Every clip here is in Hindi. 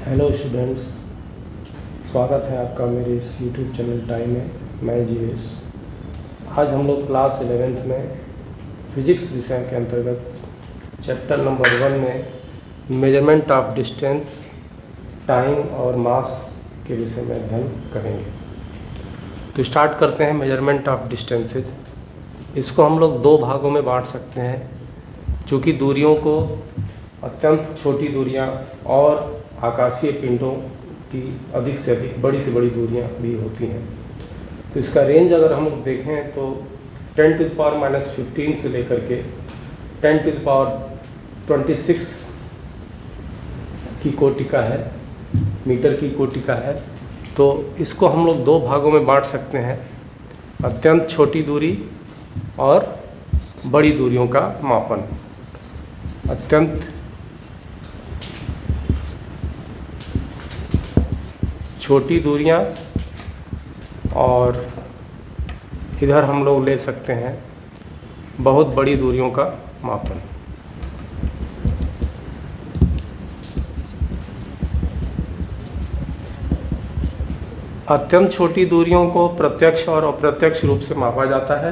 हेलो स्टूडेंट्स, स्वागत है आपका मेरे इस यूट्यूब चैनल टाइम में। मैं जीवेश। आज हम लोग क्लास 11th में फिजिक्स विषय के अंतर्गत चैप्टर नंबर 1 में मेजरमेंट ऑफ डिस्टेंस, टाइम और मास के विषय में अध्ययन करेंगे। तो स्टार्ट करते हैं मेजरमेंट ऑफ डिस्टेंसेज। इसको हम लोग दो भागों में बांट सकते हैं, चूँकि दूरियों को अत्यंत छोटी दूरियां और आकाशीय पिंडों की अधिक से अधिक बड़ी से बड़ी दूरियां भी होती हैं। तो इसका रेंज अगर हम लोग देखें तो 10⁻⁻15 से लेकर के 10⁻26 की कोटि का है, मीटर की कोटि का है। तो इसको हम लोग दो भागों में बांट सकते हैं, अत्यंत छोटी दूरी और बड़ी दूरियों का मापन। अत्यंत छोटी दूरियां और इधर हम लोग ले सकते हैं बहुत बड़ी दूरियों का मापन। अत्यंत छोटी दूरियों को प्रत्यक्ष और अप्रत्यक्ष रूप से मापा जाता है।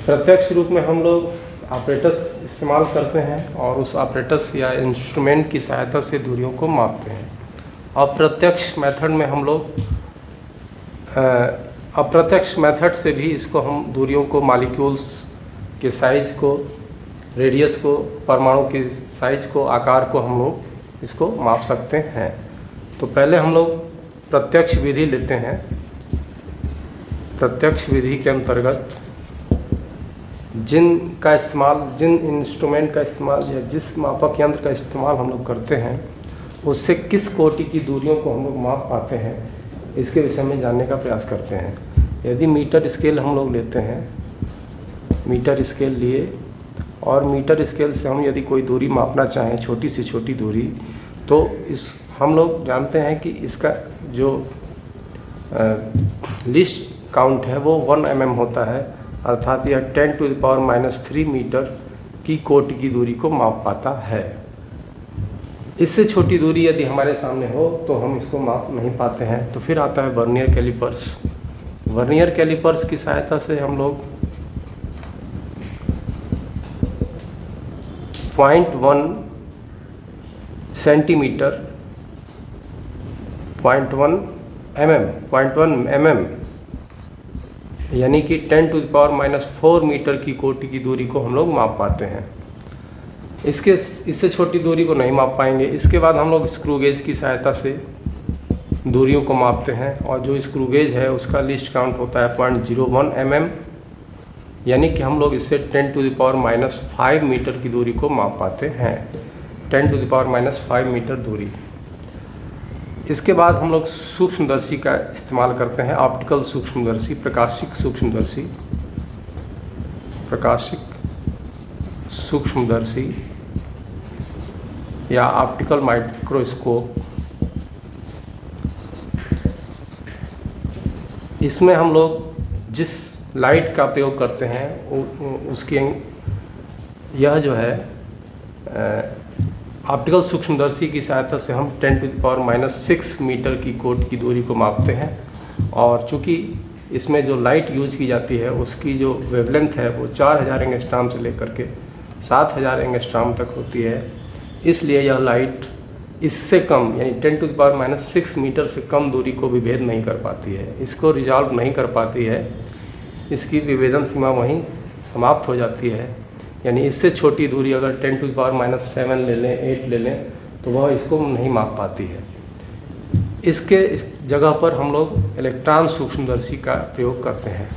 प्रत्यक्ष रूप में हम लोग ऑपरेटस इस्तेमाल करते हैं और उस ऑपरेटस या इंस्ट्रूमेंट की सहायता से दूरियों को मापते हैं। अप्रत्यक्ष मेथड में हम लोग अप्रत्यक्ष मेथड से भी इसको हम दूरियों को, मॉलिक्यूल्स के साइज को, रेडियस को, परमाणु के साइज को, आकार को हम लोग इसको माप सकते हैं। तो पहले हम लोग प्रत्यक्ष विधि लेते हैं। प्रत्यक्ष विधि के अंतर्गत जिन इंस्ट्रूमेंट का इस्तेमाल या जिस मापक यंत्र का इस्तेमाल हम लोग करते हैं, उससे किस कोटि की दूरियों को हम लोग माप पाते हैं, इसके विषय में जानने का प्रयास करते हैं। यदि मीटर स्केल हम लोग लेते हैं, मीटर स्केल लिए और मीटर स्केल से हम यदि कोई दूरी मापना चाहें, छोटी से छोटी दूरी, तो हम लोग जानते हैं कि इसका जो लीस्ट काउंट है वो 1 mm होता है, अर्थात यह 10⁻³ मीटर की कोटि की दूरी को माप पाता है। इससे छोटी दूरी यदि हमारे सामने हो तो हम इसको माप नहीं पाते हैं। तो फिर आता है वर्नियर कैलिपर्स। वर्नियर कैलिपर्स की सहायता से हम लोग 0.1 सेंटीमीटर, 0.1 mm यानी कि 10⁻⁴ मीटर की कोटि की दूरी को हम लोग माप पाते हैं। इससे छोटी दूरी को नहीं माप पाएंगे। इसके बाद हम लोग स्क्रू गेज की सहायता से दूरियों को मापते हैं, और जो स्क्रू गेज है उसका लीस्ट काउंट होता है 0.01 mm, यानी कि हम लोग इससे 10⁻⁵ मीटर की दूरी को माप पाते हैं। 10⁻⁵ मीटर दूरी। इसके बाद हम लोग सूक्ष्मदर्शी का इस्तेमाल करते हैं। ऑप्टिकल सूक्ष्मदर्शी, प्रकाशिक सूक्ष्मदर्शी, या ऑप्टिकल माइक्रोस्कोप। इसमें हम लोग जिस लाइट का प्रयोग करते हैं उसकी यह जो है ऑप्टिकल सूक्ष्मदर्शी की सहायता से हम 10⁻⁶ मीटर की कोटि की दूरी को मापते हैं। और चूँकि इसमें जो लाइट यूज की जाती है उसकी जो वेवलेंथ है वो 4000 एंगस्ट्रॉम से लेकर के 7000 एंगस्ट्रॉम तक होती है, इसलिए यह लाइट इससे कम यानी 10⁻⁶ मीटर से कम दूरी को विभेद नहीं कर पाती है, इसको रिजॉल्व नहीं कर पाती है। इसकी विभेदन सीमा वहीं समाप्त हो जाती है। यानी इससे छोटी दूरी अगर 10⁻⁷ ले लें, 8 ले लें, तो वह इसको नहीं माप पाती है। इस जगह पर हम लोग इलेक्ट्रॉन सूक्ष्मदर्शी का प्रयोग करते हैं।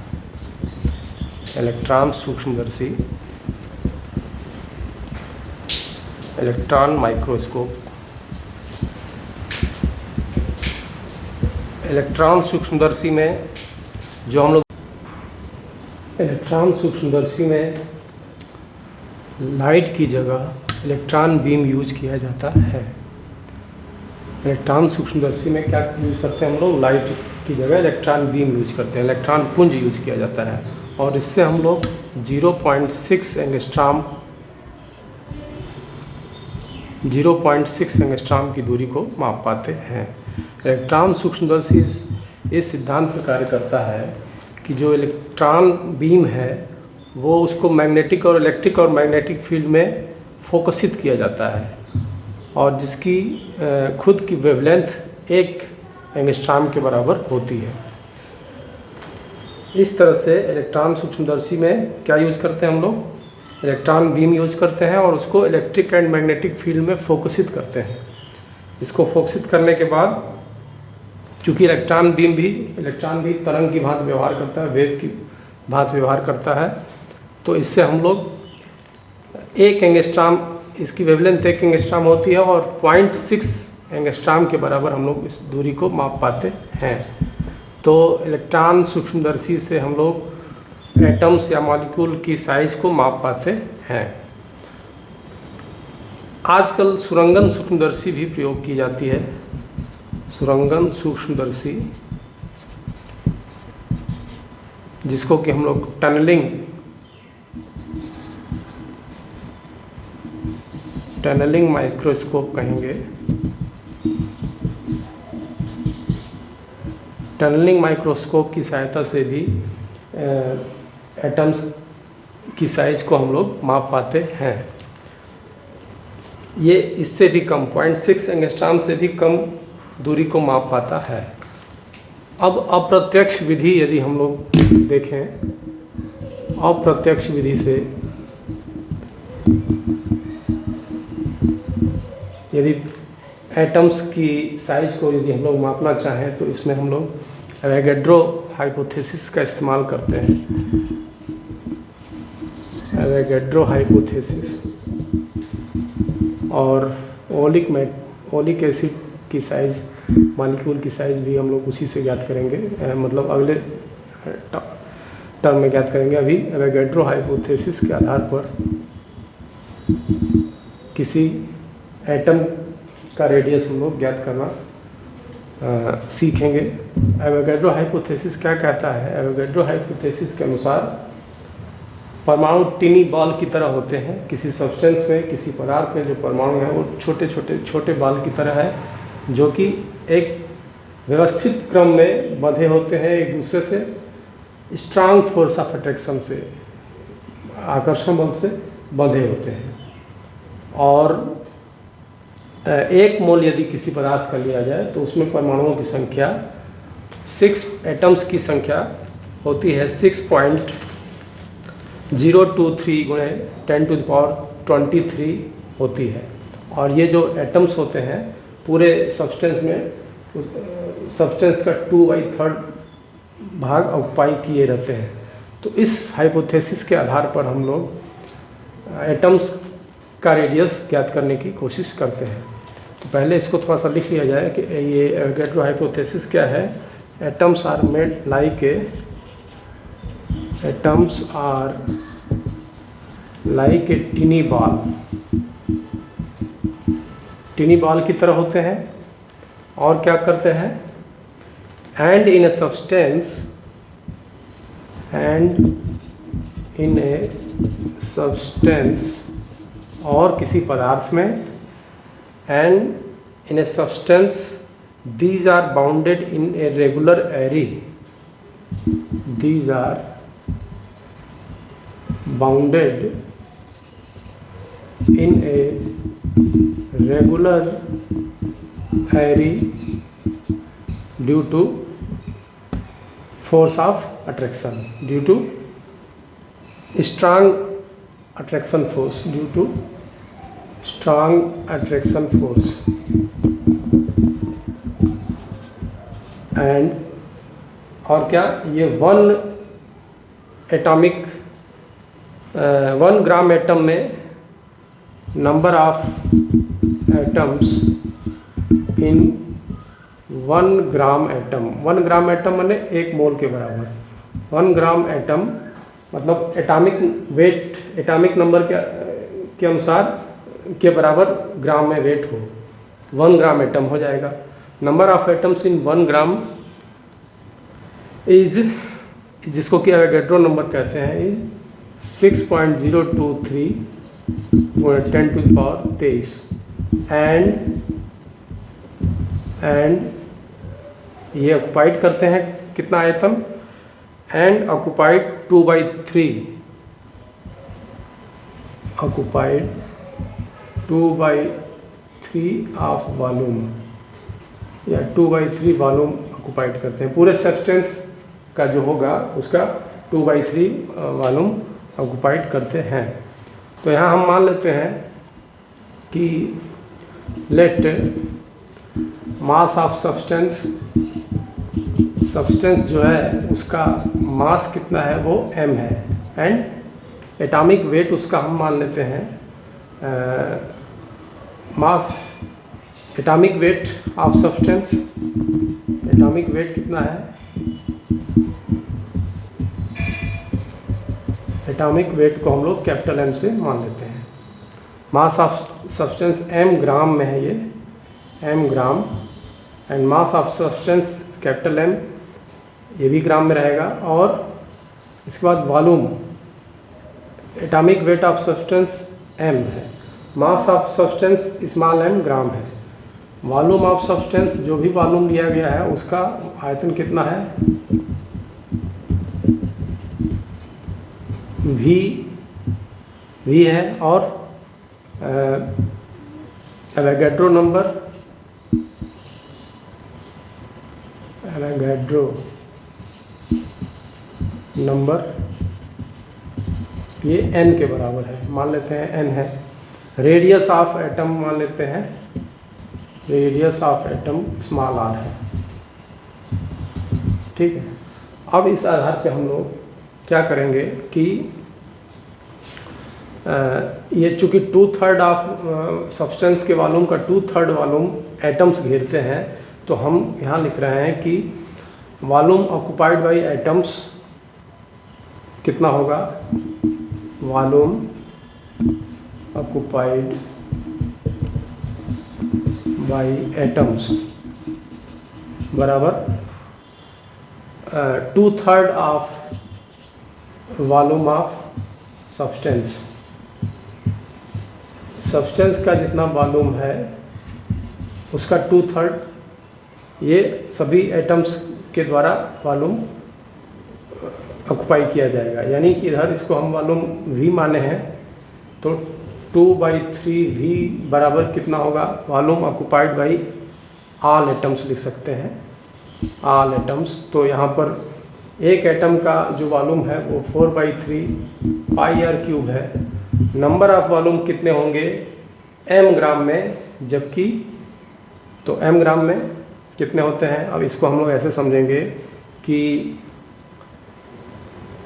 इलेक्ट्रॉन सूक्ष्मदर्शी, इलेक्ट्रॉन माइक्रोस्कोप। इलेक्ट्रॉन सूक्ष्मदर्शी में जो हम लोग इलेक्ट्रॉन सूक्ष्मदर्शी में लाइट की जगह इलेक्ट्रॉन बीम यूज किया जाता है। इलेक्ट्रॉन सूक्ष्मदर्शी में क्या यूज करते हैं हम लोग? लाइट की जगह इलेक्ट्रॉन बीम यूज करते हैं, इलेक्ट्रॉन पुंज यूज किया जाता है। और इससे हम लोग 0.6 एंगस्ट्रॉम 0.6 एंगस्ट्रॉम की दूरी को माप पाते हैं। इलेक्ट्रॉन सूक्ष्मदर्शी इस सिद्धांत पर कार्य करता है कि जो इलेक्ट्रॉन बीम है वो उसको मैग्नेटिक और इलेक्ट्रिक और मैग्नेटिक फील्ड में फोकसित किया जाता है और जिसकी खुद की वेवलेंथ 1 एंगस्ट्रॉम के बराबर होती है। इस तरह से इलेक्ट्रॉन सूक्ष्मदर्शी में क्या यूज़ करते हैं हम लोग, इलेक्ट्रॉन बीम यूज करते हैं और उसको इलेक्ट्रिक एंड मैग्नेटिक फील्ड में फोकसित करते हैं। इसको फोकसित करने के बाद चूँकि इलेक्ट्रॉन भी तरंग की भांति व्यवहार करता है, वेव की भांति व्यवहार करता है, तो इससे हम लोग 1 एंगस्ट्रॉम, इसकी वेवलेंथ 1 एंगस्ट्रॉम होती है और 0.6 एंगस्ट्रॉम के बराबर हम लोग इस दूरी को माप पाते हैं। तो इलेक्ट्रॉन सूक्ष्मदर्शी से हम लोग एटम्स या मॉलिक्यूल की साइज को माप पाते हैं। आजकल सुरंगन सूक्ष्मदर्शी भी प्रयोग की जाती है। सुरंगन सूक्ष्मदर्शी, जिसको कि हम लोग टनलिंग माइक्रोस्कोप कहेंगे। टनलिंग माइक्रोस्कोप की सहायता से भी एटम्स की साइज को हम लोग माप पाते हैं। ये इससे भी कम 0.6 एंगस्ट्रॉम से भी कम दूरी को माप पाता है। अब अप्रत्यक्ष विधि यदि हम लोग देखें, अप्रत्यक्ष विधि से यदि एटम्स की साइज को यदि हम लोग मापना चाहें तो इसमें हम लोग एवोगैड्रो हाइपोथेसिस का इस्तेमाल करते हैं। एवोगैड्रो हाइपोथेसिस और ओलिक एसिड की साइज, मॉलिक्यूल की साइज भी हम लोग उसी से ज्ञात करेंगे, मतलब अगले टर्म में ज्ञात करेंगे। अभी एवोगैड्रो हाइपोथेसिस के आधार पर किसी एटम का रेडियस हम लोग ज्ञात करना सीखेंगे। एवोगैड्रो हाइपोथेसिस क्या कहता है? एवोगैड्रो हाइपोथेसिस के अनुसार परमाणु टिनी बॉल की तरह होते हैं। किसी सब्सटेंस में, किसी पदार्थ में जो परमाणु है वो छोटे बॉल की तरह है, जो कि एक व्यवस्थित क्रम में बंधे होते हैं एक दूसरे से, स्ट्रांग फोर्स ऑफ अट्रैक्शन से, आकर्षण बल से बंधे होते हैं। और 1 मोल यदि किसी पदार्थ का लिया जाए तो उसमें परमाणुओं की संख्या 6 एटम्स की संख्या होती है 6.023 गुणे 10⁻23 होती है। और ये जो एटम्स होते हैं पूरे सब्सटेंस में, सब्सटेंस का 2/3 भाग ऑक्युपाई किए रहते हैं। तो इस हाइपोथेसिस के आधार पर हम लोग एटम्स का रेडियस ज्ञात करने की कोशिश करते हैं। तो पहले इसको थोड़ा सा लिख लिया जाए कि ये एवोगैड्रो हाइपोथेसिस क्या है। Atoms are made like a tiny ball, tiny ball की तरह होते हैं। और क्या करते हैं? एंड इन ए सब्सटेंस और किसी पदार्थ में, and in a substance these are bounded in a regular array, these are bounded in a regular array due to force of attraction, due to strong attraction force, due to strong attraction force, and और क्या, ये 1 ग्राम एटम में number of atoms in 1 gram atom, 1 gram atom माने 1 मोल के बराबर। 1 ग्राम एटम मतलब एटॉमिक वेट, एटॉमिक नंबर के अनुसार के बराबर ग्राम में वेट हो, 1 ग्राम एटम हो जाएगा। Number of atoms in 1 gram is, जिसको कि एवोगैड्रो नंबर कहते हैं, इज 6.023 × 10⁻23 एंड ये ऑक्युपाइड करते हैं कितना आयतन, and occupied 2/3, occupied 2/3 of volume, या 2/3 वॉल्यूम ऑक्युपाइड करते हैं। पूरे सब्सटेंस का जो होगा उसका 2/3 वॉल्यूम ऑक्युपाइड करते हैं। तो यहाँ हम मान लेते हैं कि let mass of substance, substance जो है उसका मास कितना है वो m है, एंड एटॉमिक वेट उसका हम मान लेते हैं mass, atomic weight of substance, atomic weight कितना है, एटॉमिक वेट को हम लोग कैपिटल M से मान लेते हैं। मास ऑफ सब्सटेंस m ग्राम में है, ये m gram, and mass of substance capital M ये भी ग्राम में रहेगा। और इसके बाद volume, atomic weight of substance m है, मास ऑफ सब्सटेंस स्मॉल m ग्राम है, वॉल्यूम ऑफ सब्सटेंस जो भी वॉल्यूम लिया गया है उसका आयतन कितना है v है, और एवोगैड्रो नंबर, एवोगैड्रो नंबर ये n के बराबर है, मान लेते हैं n है। रेडियस ऑफ एटम मान लेते हैं, radius of atom small r है, ठीक है। अब इस आधार पे हम लोग क्या करेंगे कि ये चूँकि 2/3 ऑफ सब्सटेंस के वॉल्यूम का 2/3 वॉल्यूम एटम्स घेरते हैं, तो हम यहाँ लिख रहे हैं कि वॉल्यूम ऑक्युपाइड बाय एटम्स कितना होगा, वॉल्यूम ऑक्युपाइड बाय एटम्स बराबर 2/3 of volume of substance. Substance का जितना वॉल्यूम है उसका 2/3 ये सभी एटम्स के द्वारा वॉल्यूम ऑक्युपाई किया जाएगा, यानी कि इधर इसको हम वॉल्यूम v माने हैं, तो 2/3 v बराबर कितना होगा, volume occupied by all atoms लिख सकते हैं, ऑल एटम्स। तो यहाँ पर एक एटम का जो वॉल्यूम है वो 4/3 πr³ है। नंबर ऑफ वॉल्यूम कितने होंगे m ग्राम में, जबकि तो m ग्राम में कितने होते हैं। अब इसको हम लोग ऐसे समझेंगे कि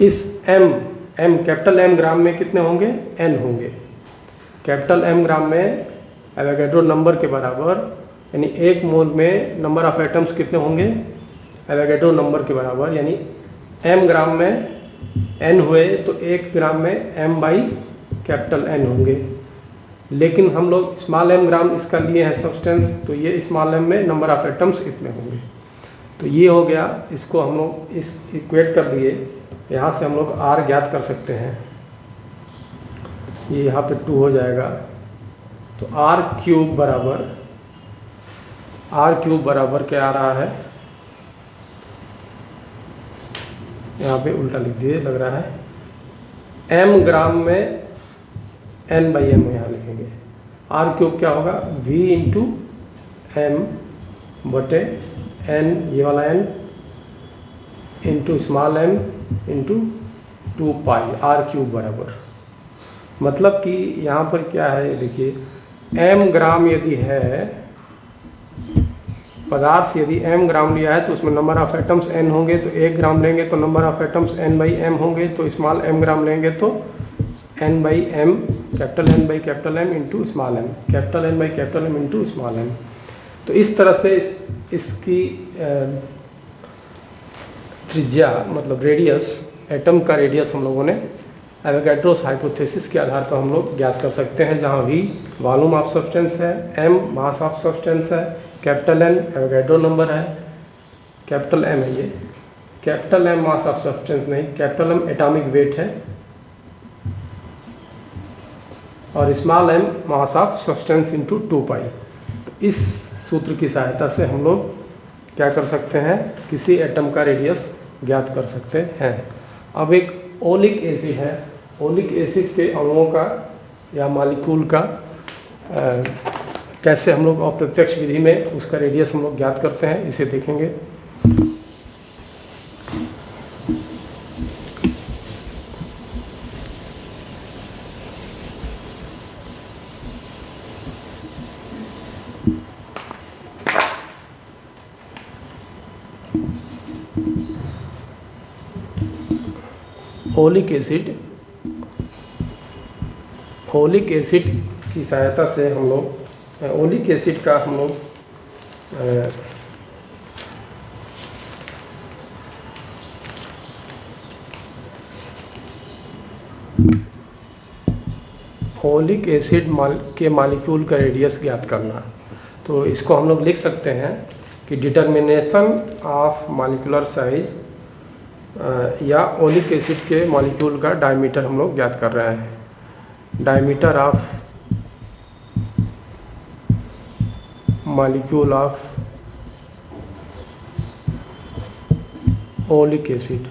इस m कैपिटल M ग्राम में कितने होंगे, n होंगे। कैपिटल M ग्राम में एवोगैड्रो नंबर के बराबर, यानी एक मोल में नंबर ऑफ एटम्स कितने होंगे, एवोगैड्रो नंबर के बराबर, यानी m ग्राम में n हुए तो 1 ग्राम में m बाई कैपिटल N होंगे। लेकिन हम लोग स्मॉल m ग्राम इसका लिए हैं सब्सटेंस, तो ये स्मॉल m में नंबर ऑफ एटम्स इतने होंगे। तो ये हो गया, इसको हम लोग इस इक्वेट कर लिए, यहाँ से हम लोग r ज्ञात कर सकते हैं, ये यहाँ पे 2 हो जाएगा। तो r³ बराबर क्या आ रहा है, यहाँ पे उल्टा लिख दिए, लग रहा है m ग्राम में n/m यहाँ लिखेंगे। r³ क्या होगा, v इंटू m बटे n, ये वाला n into small m into 2π r³ बराबर। मतलब कि यहाँ पर क्या है, देखिए m ग्राम यदि है पदार्थ, यदि m ग्राम लिया है तो उसमें नंबर ऑफ एटम्स n होंगे, तो 1 ग्राम लेंगे तो नंबर ऑफ एटम्स n/m होंगे, तो स्मॉल m ग्राम लेंगे तो n/m, कैपिटल N/कैपिटल M into small m, capital N/कैपिटल M इंटू स्मॉल m। तो इस तरह से इसकी त्रिज्या मतलब रेडियस, एटम का रेडियस हम लोगों ने एवोगैड्रोस हाइपोथेसिस के आधार पर हम लोग ज्ञात कर सकते हैं, जहाँ v वॉल्यूम ऑफ सब्सटेंस है, m मास ऑफ सब्सटेंस है, कैपिटल N एवोगैड्रो नंबर है, कैपिटल M है, ये capital M mass of substance नहीं, कैपिटल M एटॉमिक वेट है, और small m mass of substance into 2 पाई। तो इस सूत्र की सहायता से हम लोग क्या कर सकते हैं, किसी एटम का रेडियस ज्ञात कर सकते हैं। अब एक ओलिक एसिड है, ओलिक एसिड के अणुओं का या मॉलिक्यूल का कैसे हम लोग अप्रत्यक्ष विधि में उसका रेडियस हम लोग ज्ञात करते हैं, इसे देखेंगे। ओलिक एसिड की सहायता से हम लोग ओलिक एसिड का हम लोग ओलिक एसिड के मॉलिक्यूल का रेडियस ज्ञात करना। तो इसको हम लोग लिख सकते हैं कि डिटर्मिनेशन ऑफ मॉलिक्यूलर साइज या ओलिक एसिड के मॉलिक्यूल का डायमीटर हम लोग ज्ञात कर रहे हैं। Diameter of molecule of oleic acid.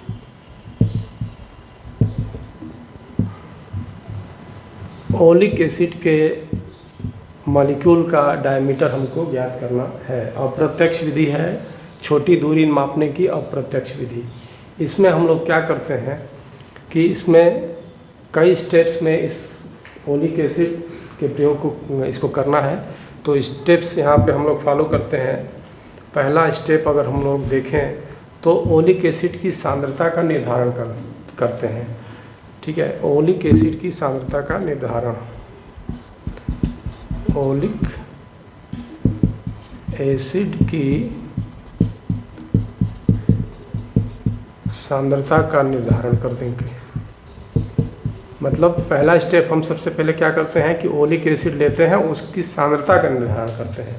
Oleic acid के मॉलिक्यूल का डायमीटर हमको ज्ञात करना है। अप्रत्यक्ष विधि है, छोटी दूरी मापने की अप्रत्यक्ष विधि। इसमें हम लोग क्या करते हैं कि इसमें कई स्टेप्स में इस ओलिक एसिड के प्रयोग को इसको करना है। तो स्टेप्स यहाँ पे हम लोग फॉलो करते हैं। पहला स्टेप अगर हम लोग देखें तो ओलिक एसिड की सांद्रता का निर्धारण करते हैं। ठीक है, ओलिक एसिड की सांद्रता का निर्धारण। ओलिक एसिड की सांद्रता का निर्धारण कर देंगे। मतलब पहला स्टेप हम सबसे पहले क्या करते हैं कि ओलिक एसिड लेते हैं, उसकी सांद्रता का निर्धारण करते हैं।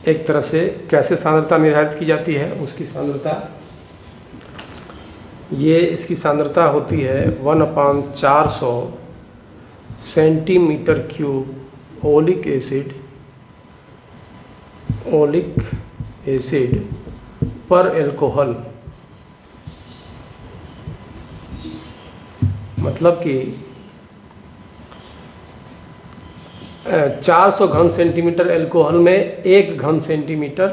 एक तरह से कैसे सांद्रता निर्धारित की जाती है, उसकी सांद्रता ये इसकी सांद्रता होती है 1/400 सेंटीमीटर क्यूब ओलिक एसिड पर एल्कोहल। मतलब कि 400 घन सेंटीमीटर एल्कोहल में 1 घन centimetre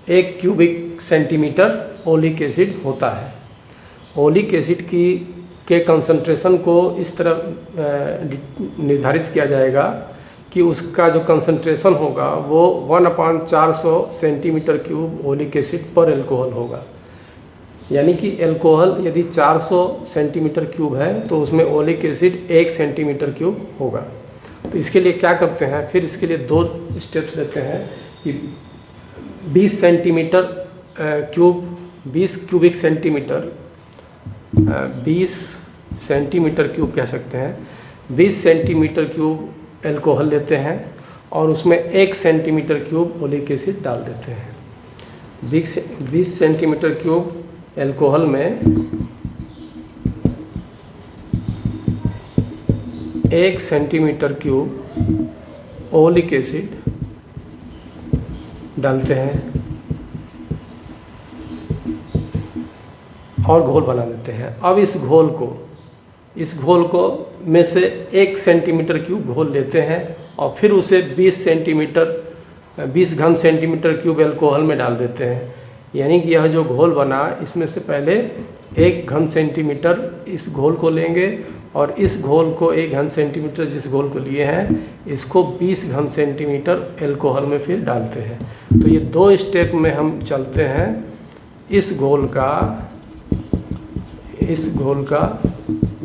1 cubic centimetre oleic acid होता है। ओलिक एसिड के कंसंट्रेशन को इस तरह निर्धारित किया जाएगा कि उसका जो कंसंट्रेशन होगा वो 1/400 सेंटीमीटर क्यूब ओलिक एसिड पर एल्कोहल होगा। यानी कि एल्कोहल यदि 400 सेंटीमीटर क्यूब है तो उसमें ओलिक एसिड 1 सेंटीमीटर क्यूब होगा। तो इसके लिए क्या करते हैं, फिर इसके लिए 2 स्टेप्स लेते हैं कि 20 centimetre cube 20 cubic centimetre 20 centimetre cube कह सकते हैं, 20 सेंटीमीटर क्यूब एल्कोहल लेते हैं और उसमें 1 सेंटीमीटर क्यूब ओलिक एसिड डाल देते हैं। 20 सेंटीमीटर क्यूब एल्कोहल में 1 सेंटीमीटर क्यूब ओलिक एसिड डालते हैं और घोल बना लेते हैं। अब इस घोल को में से 1 सेंटीमीटर क्यूब घोल लेते हैं और फिर उसे 20 घन सेंटीमीटर क्यूब एल्कोहल में डाल देते हैं। यानी कि यह जो घोल बना इसमें से पहले 1 घन सेंटीमीटर इस घोल को लेंगे और इस घोल को 1 घन सेंटीमीटर जिस घोल को लिए हैं इसको 20 घन सेंटीमीटर एल्कोहल में फिर डालते हैं। तो ये 2 स्टेप में हम चलते हैं। इस घोल का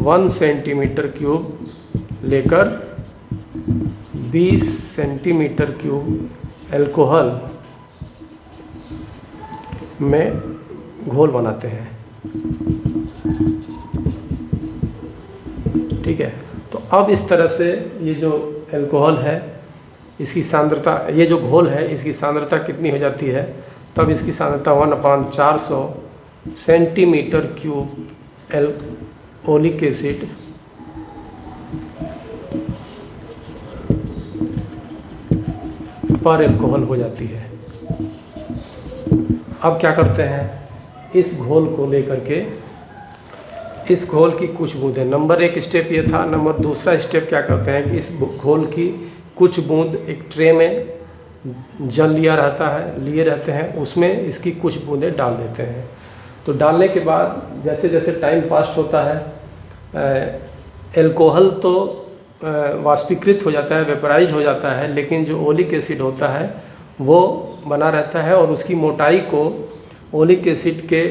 1 सेंटीमीटर क्यूब लेकर 20 सेंटीमीटर क्यूब एल्कोहल में घोल बनाते हैं। ठीक है, तो अब इस तरह से ये जो एल्कोहल है इसकी सांद्रता, ये जो घोल है इसकी सांद्रता कितनी हो जाती है, तब इसकी सांद्रता 1/400 सेंटीमीटर क्यूब ओलिक एसिड पर एल्कोहल हो जाती है। अब क्या करते हैं, इस घोल को लेकर के इस घोल की कुछ बूंदें, नंबर 1 स्टेप ये था। नंबर दूसरा स्टेप क्या करते हैं कि इस घोल की कुछ बूंद एक ट्रे में जल लिए रहते हैं, उसमें इसकी कुछ बूंदें डाल देते हैं। तो डालने के बाद जैसे जैसे टाइम पास होता है, एल्कोहल तो वाष्पीकृत हो जाता है, वेपराइज हो जाता है, लेकिन जो ओलिक एसिड होता है वो बना रहता है और उसकी मोटाई को ओलिक एसिड के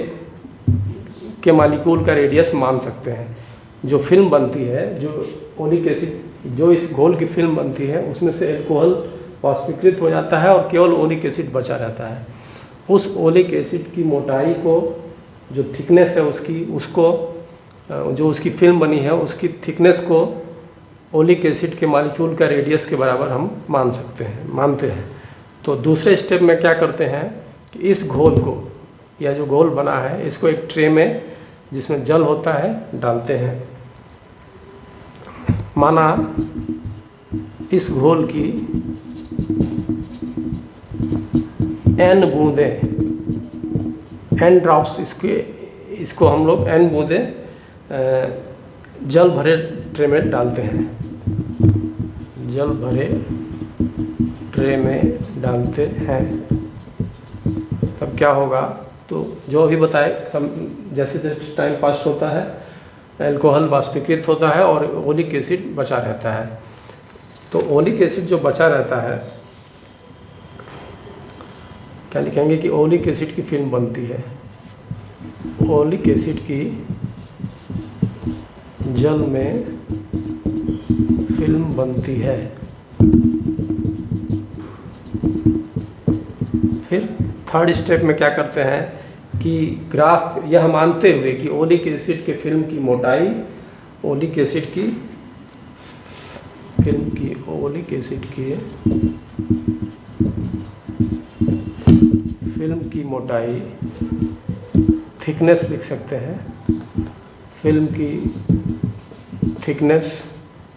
मॉलिक्यूल का रेडियस मान सकते हैं। जो फिल्म बनती है, जो ओलिक एसिड, जो इस घोल की फिल्म बनती है, उसमें से एल्कोहल वाष्पीकृत हो जाता है और केवल ओलिक एसिड बचा रहता है। उस ओलिक एसिड की मोटाई को, जो थिकनेस है उसको जो उसकी फिल्म बनी है उसकी थिकनेस को ओलिक एसिड के मॉलिक्यूल का रेडियस के बराबर हम मानते हैं। तो दूसरे स्टेप में क्या करते हैं कि इस घोल को, या जो घोल बना है, इसको एक ट्रे में जिसमें जल होता है डालते हैं। माना इस घोल की n बूंदें, n ड्रॉप्स, इसको हम लोग n बूंदें जल भरे ट्रे में डालते हैं। जल भरे ट्रे में डालते हैं, तब क्या होगा, तो जो अभी बताए, जैसे जैसे टाइम पास होता है एल्कोहल वाष्पीकृत होता है और ओलिक एसिड बचा रहता है। तो ओलिक एसिड जो बचा रहता है, क्या लिखेंगे कि ओलिक एसिड की फिल्म बनती है। ओलिक एसिड की जल में फिल्म बनती है। फिर थर्ड स्टेप में क्या करते हैं कि ग्राफ, यह मानते हुए कि ओलिक एसिड के फिल्म की मोटाई, ओलिक एसिड की फिल्म की, ओलिक एसिड की फिल्म की मोटाई, थिकनेस लिख सकते हैं। फिल्म की थिकनेस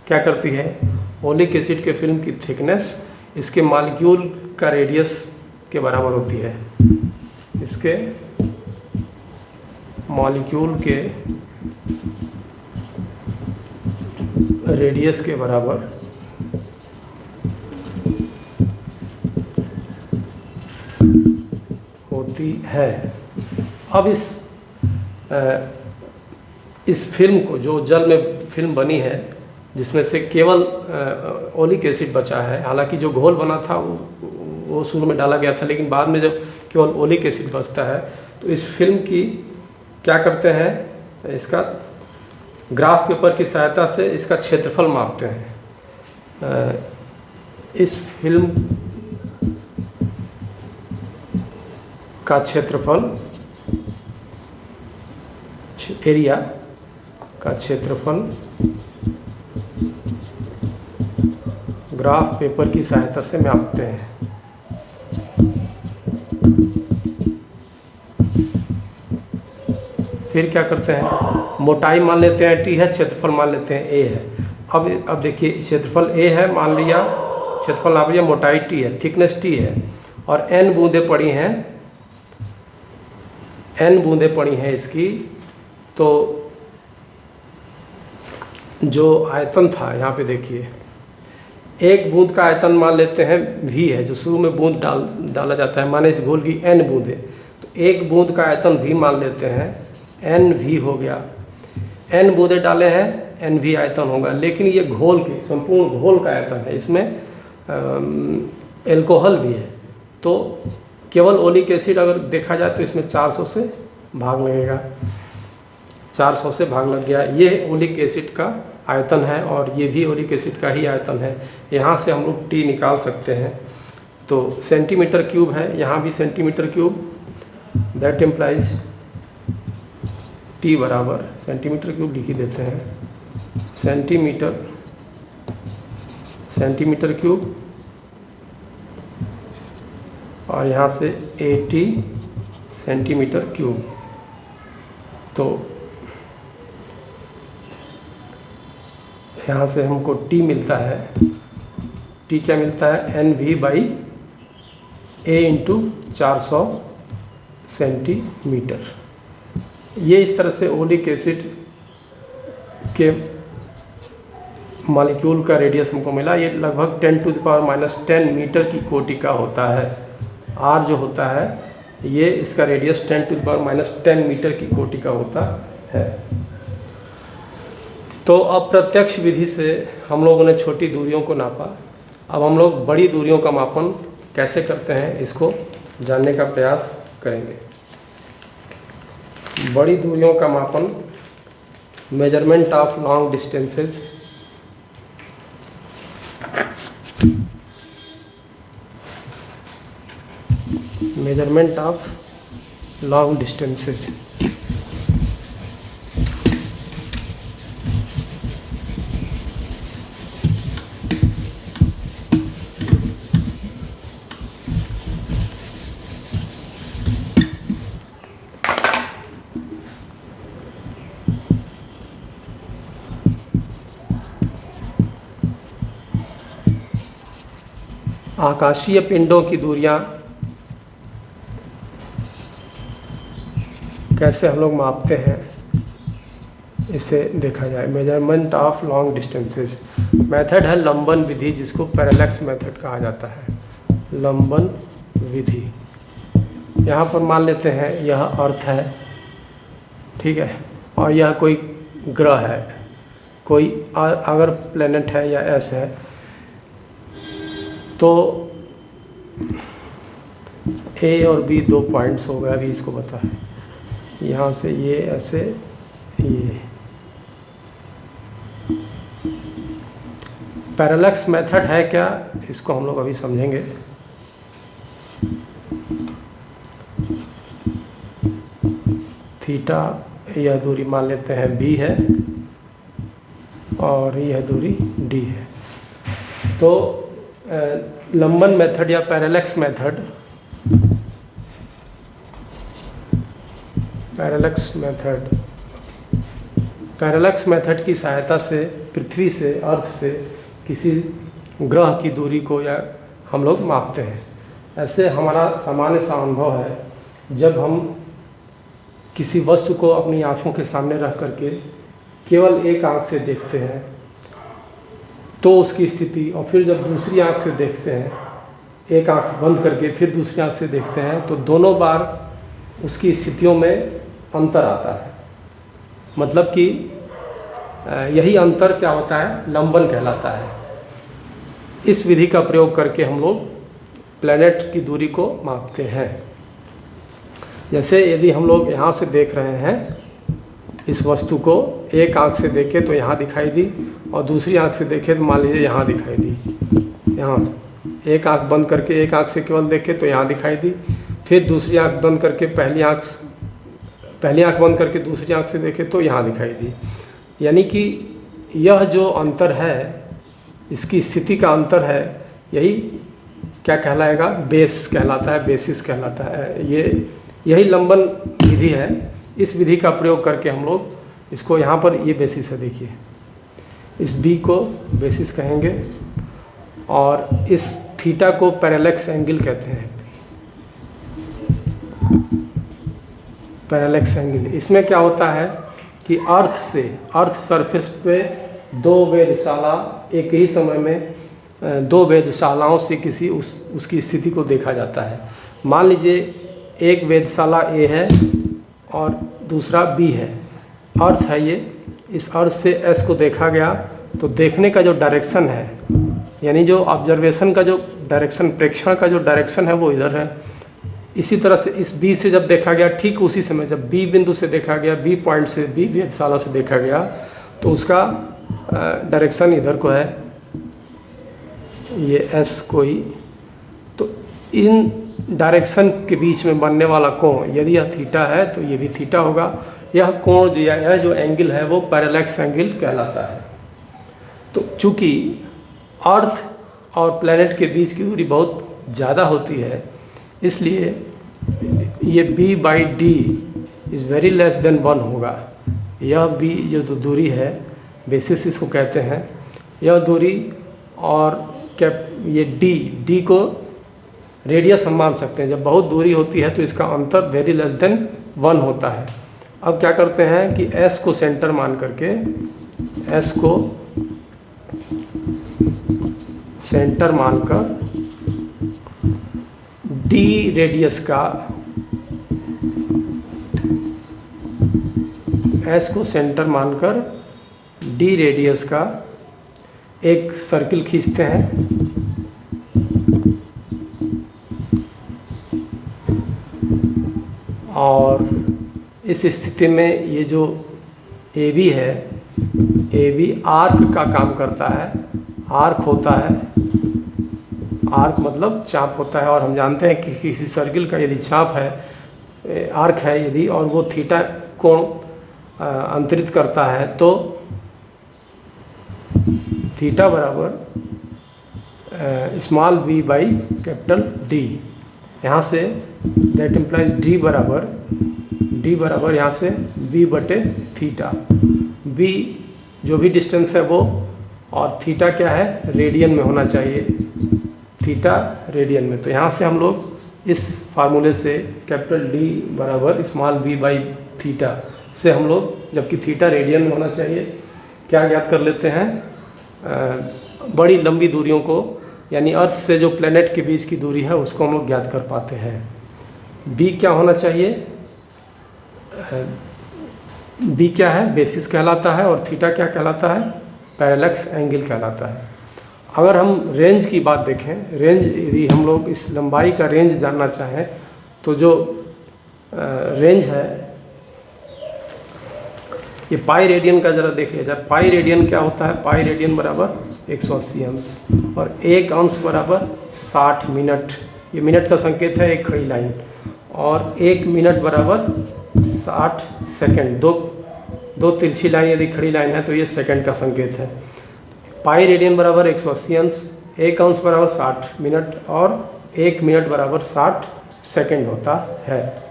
क्या करती है, ओलिक एसिड के फिल्म की थिकनेस इसके मॉलिक्यूल का रेडियस के बराबर होती है। इसके मॉलिक्यूल के रेडियस के बराबर होती है। अब इस फिल्म को, जो जल में फिल्म बनी है जिसमें से केवल ओलिक एसिड बचा है, हालांकि जो घोल बना था वो शुरू में डाला गया था, लेकिन बाद में जब केवल ओलिक एसिड बचता है तो इस फिल्म की क्या करते हैं, इसका ग्राफ पेपर की सहायता से इसका क्षेत्रफल मापते हैं। इस फिल्म का क्षेत्रफल, एरिया का क्षेत्रफल ग्राफ पेपर की सहायता से मापते हैं। फिर क्या करते हैं, मोटाई मान लेते हैं T है, क्षेत्रफल मान लेते हैं A है। अब देखिए, क्षेत्रफल A है, मान लिया, क्षेत्रफल नाप लिया, मोटाई T है, थिकनेस T है, और N बूंदें पड़ी हैं, N बूंदें पड़ी हैं इसकी। तो जो आयतन था, यहाँ पे देखिए, एक बूंद का आयतन मान लेते हैं V है, जो शुरू में बूंद डाला जाता है, माने इस घोल की N बूंदें, तो एक बूंद का आयतन V मान लेते हैं, NV हो गया। N बूंदें डाले हैं, NV आयतन होगा। लेकिन ये घोल के, संपूर्ण घोल का आयतन है, इसमें एल्कोहल भी है, तो केवल ओलिक एसिड अगर देखा जाए तो इसमें 400 से भाग लगेगा। 400 से भाग लग गया। ये ओलिक एसिड का आयतन है और ये भी ओलिक एसिड का ही आयतन है। यहाँ से हम लोग T निकाल सकते हैं। तो सेंटीमीटर क्यूब है, यहाँ भी centimetre cube, that implies T बराबर, सेंटीमीटर क्यूब लिख ही देते हैं, सेंटीमीटर क्यूब, और यहाँ से 80 सेंटीमीटर क्यूब। तो यहाँ से हमको T मिलता है। T क्या मिलता है, NV/V A इंटू 400 सेंटीमीटर। ये इस तरह से ओलिक एसिड के मॉलिक्यूल का रेडियस हमको मिला। ये लगभग 10⁻⁻10 मीटर की कोटि का होता है। R जो होता है ये इसका रेडियस 10⁻10 मीटर की कोटि का होता है। तो अप्रत्यक्ष विधि से हम लोगों ने छोटी दूरियों को नापा। अब हम लोग बड़ी दूरियों का मापन कैसे करते हैं इसको जानने का प्रयास करेंगे। बड़ी दूरियों का मापन, measurement of long distances. Measurement of long distances. आकाशीय पिंडों की दूरियां कैसे हम लोग मापते हैं इसे देखा जाए। Measurement of long distances method है लंबन विधि, जिसको पैरेलैक्स मेथड कहा जाता है। लंबन विधि। यहाँ पर मान लेते हैं यह अर्थ है, ठीक है, और यह कोई ग्रह है, कोई अगर प्लेनेट है या एस है, तो ए और बी 2 पॉइंट्स हो गए। अभी इसको बता है यहाँ से ये ऐसे, ये पैरेलैक्स मेथड है क्या, इसको हम लोग अभी समझेंगे। थीटा यह दूरी मान लेते हैं बी है और यह दूरी डी है। तो लंबन मेथड या पैरेलैक्स मेथड, पैरेलैक्स मेथड की सहायता से पृथ्वी से, अर्थ से किसी ग्रह की दूरी को या हम लोग मापते हैं। ऐसे हमारा सामान्य सा अनुभव है, जब हम किसी वस्तु को अपनी आँखों के सामने रख करके केवल एक आँख से देखते हैं तो उसकी स्थिति, और फिर जब दूसरी आँख से देखते हैं, एक आँख बंद करके फिर दूसरी आँख से देखते हैं, तो दोनों बार उसकी स्थितियों में अंतर आता है। मतलब कि यही अंतर क्या होता है, लंबन कहलाता है। इस विधि का प्रयोग करके हम लोग प्लैनेट की दूरी को मापते हैं। जैसे यदि हम लोग यहाँ से देख रहे हैं इस वस्तु को, एक आँख से देखे तो यहाँ दिखाई दी, और दूसरी आँख से देखे तो मान लीजिए यहाँ दिखाई दी। यहाँ एक आँख बंद करके एक आँख से केवल देखे तो यहाँ दिखाई दी, फिर दूसरी आँख बंद करके पहली आँख बंद करके दूसरी आँख से देखे तो यहाँ दिखाई दी। यानी कि यह जो अंतर है, इसकी स्थिति का अंतर है, यही क्या कहलाएगा, बेस कहलाता है, बेसिस कहलाता है। यही लंबन विधि है। इस विधि का प्रयोग करके हम लोग इसको, यहाँ पर ये बेसिस है, देखिए इस बी को बेसिस कहेंगे, और इस थीटा को पैरेलैक्स एंगल कहते हैं। पैरेलैक्स एंगल, इसमें क्या होता है कि अर्थ सरफेस पे दो वेधशाला एक ही समय में, दो वेधशालाओं से किसी उसकी स्थिति को देखा जाता है। मान लीजिए एक वेधशाला ए है और दूसरा बी है, अर्थ है ये। इस अर्थ से एस को देखा गया तो देखने का जो डायरेक्शन है, यानी जो ऑब्जर्वेशन का जो डायरेक्शन, प्रेक्षण का जो डायरेक्शन है वो इधर है। इसी तरह से इस बी से जब देखा गया, ठीक उसी समय जब बी बिंदु से देखा गया, बी पॉइंट से, बी वेधशाला से देखा गया, तो उसका डायरेक्शन इधर को है, ये एस को ही। तो इन डायरेक्शन के बीच में बनने वाला कोण, यदि यह थीटा है तो ये भी थीटा होगा। यह कोण, यह जो एंगल है वो पैरेलैक्स एंगल कहलाता है। तो चूँकि अर्थ और प्लैनेट के बीच की दूरी बहुत ज़्यादा होती है, इसलिए ये b/d is very less than 1 होगा। यह b जो दूरी है, बेसिस इसको कहते हैं, यह दूरी, और ये d को रेडियस हम मान सकते हैं। जब बहुत दूरी होती है तो इसका अंतर वेरी लेस देन 1 होता है। अब क्या करते हैं कि S को सेंटर मान करके, S को सेंटर मानकर D रेडियस का, S को सेंटर मानकर D रेडियस का एक सर्किल खींचते हैं। और इस स्थिति में ये जो AB है, AB आर्क का काम करता है। आर्क होता है, आर्क मतलब चाप होता है, और हम जानते हैं कि किसी सर्किल का यदि चाप है, आर्क है यदि, और वो थीटा कोण अंतरित करता है तो थीटा बराबर small v by capital D। यहाँ से दैट इम्प्लाइज D बराबर यहाँ से v बटे थीटा। v जो भी डिस्टेंस है वो, और थीटा क्या है, रेडियन में होना चाहिए, थीटा रेडियन में। तो यहाँ से हम लोग इस फार्मूले से कैपिटल D बराबर स्मॉल v बाई थीटा से हम लोग, जबकि थीटा रेडियन में होना चाहिए, क्या ज्ञात कर लेते हैं, बड़ी लंबी दूरियों को, यानी अर्थ से जो प्लेनेट के बीच की दूरी है उसको हम लोग ज्ञात कर पाते हैं। b क्या होना चाहिए, b क्या है, बेसिस कहलाता है, और थीटा क्या कहलाता है, पैरेलक्स एंगल कहलाता है। अगर हम रेंज की बात देखें, रेंज यदि हम लोग इस लंबाई का रेंज जानना चाहें तो जो रेंज है, ये पाई रेडियन का ज़रा देख लिया जाए। पाई रेडियन क्या होता है, पाई रेडियन बराबर 180 अंश, और 1 अंश बराबर 60 मिनट। ये मिनट का संकेत है, एक खड़ी लाइन, और 1 मिनट बराबर 60 सेकंड। दो तिरछी लाइन यदि खड़ी लाइन है तो ये सेकंड का संकेत है। पाई रेडियन बराबर 180 अंश, 1 अंश बराबर 60 मिनट, और 1 मिनट बराबर 60 सेकंड होता है।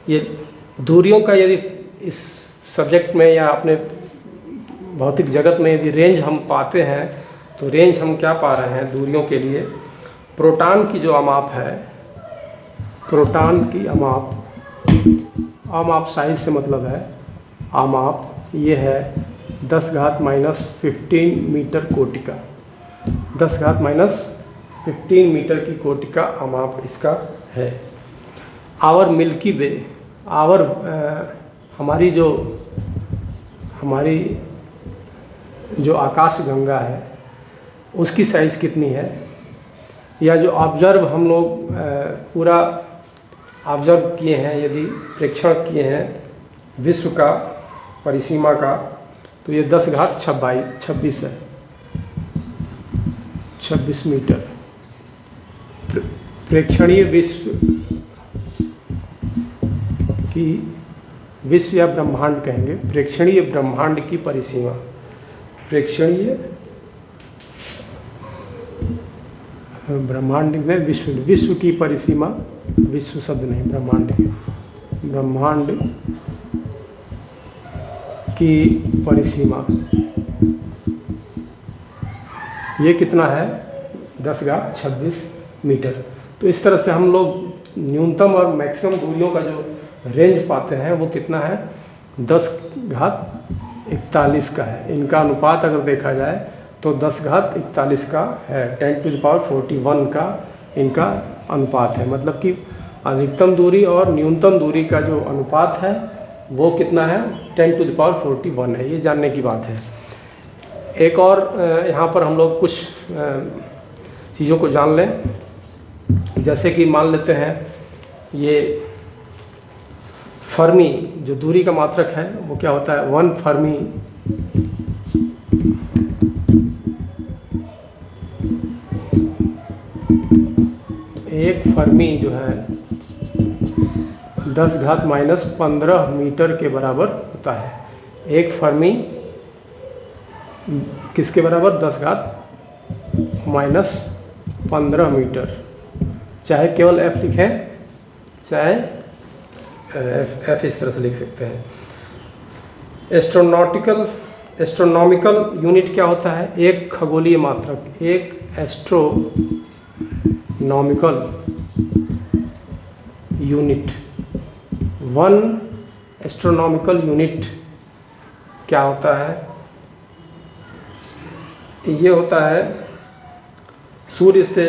ये दूरियों का यदि इस सब्जेक्ट में या अपने भौतिक जगत में यदि रेंज हम पाते हैं तो रेंज हम क्या पा रहे हैं दूरियों के लिए, प्रोटॉन की जो अमाप है, प्रोटॉन की अमाप साइज से मतलब है अमाप, ये है 10⁻⁻15 मीटर कोटि का, 10⁻⁻15 मीटर की कोटि का अमाप इसका है। आवर मिल्की वे, आवर हमारी जो आकाश गंगा है उसकी साइज़ कितनी है, या जो ऑब्जर्व हम लोग पूरा ऑब्जर्व किए हैं, यदि प्रेक्षण किए हैं विश्व का परिसीमा का, तो ये 10⁻26 है, 26 मीटर। प्रेक्षणीय विश्व की, विश्व या ब्रह्मांड कहेंगे, प्रेक्षणीय ब्रह्मांड की परिसीमा, प्रेक्षणीय ब्रह्मांड में विश्व की परिसीमा, विश्व शब्द नहीं, ब्रह्मांड की परिसीमा, ये कितना है, 10⁻26 मीटर। तो इस तरह से हम लोग न्यूनतम और मैक्सिमम दूरियों का जो रेंज पाते हैं वो कितना है, 10⁻41 का है। इनका अनुपात अगर देखा जाए तो 10⁻41 का है, 10⁻41 का इनका अनुपात है। मतलब कि अधिकतम दूरी और न्यूनतम दूरी का जो अनुपात है वो कितना है, 10⁻41 है। ये जानने की बात है। एक और यहाँ पर हम लोग कुछ चीज़ों को जान लें, जैसे कि मान लेते हैं ये फर्मी, जो दूरी का मात्रक है वो क्या होता है, 1 फर्मी, एक फर्मी जो है 10⁻−15 मीटर के बराबर होता है। एक फर्मी किसके बराबर, 10⁻−15 मीटर। चाहे केवल F लिखें, चाहे F इस तरह से लिख सकते हैं। एस्ट्रोनॉमिकल यूनिट क्या होता है, एक खगोलीय मात्रक। एक एस्ट्रोनॉमिकल यूनिट। 1 एस्ट्रोनॉमिकल यूनिट क्या होता है? ये होता है सूर्य से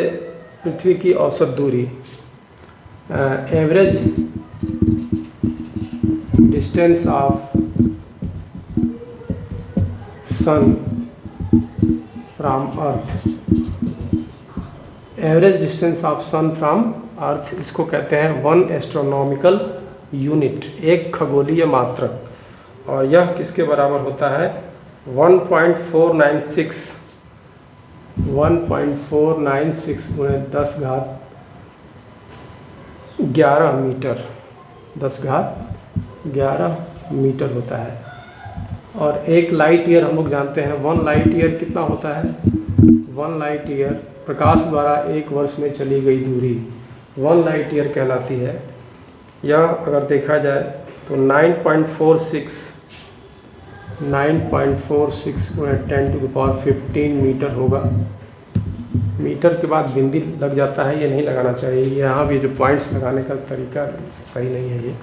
पृथ्वी की औसत दूरी, average distance of sun from earth. Average distance of sun from earth, इसको कहते हैं 1 एस्ट्रोनॉमिकल यूनिट, एक खगोलीय मात्रक। और यह किसके बराबर होता है? 1.496 गुणे 10 घात 11 मीटर, 10 घात 11 मीटर होता है। और एक लाइट ईयर हम लोग जानते हैं, 1 लाइट ईयर कितना होता है? 1 लाइट ईयर प्रकाश द्वारा 1 वर्ष में चली गई दूरी 1 लाइट ईयर कहलाती है। यह अगर देखा जाए तो 9.46 गुणे 10⁻15 मीटर होगा। मीटर के बाद बिंदी लग जाता है, ये नहीं लगाना चाहिए। यहाँ भी जो पॉइंट्स लगाने का तरीका सही नहीं है। ये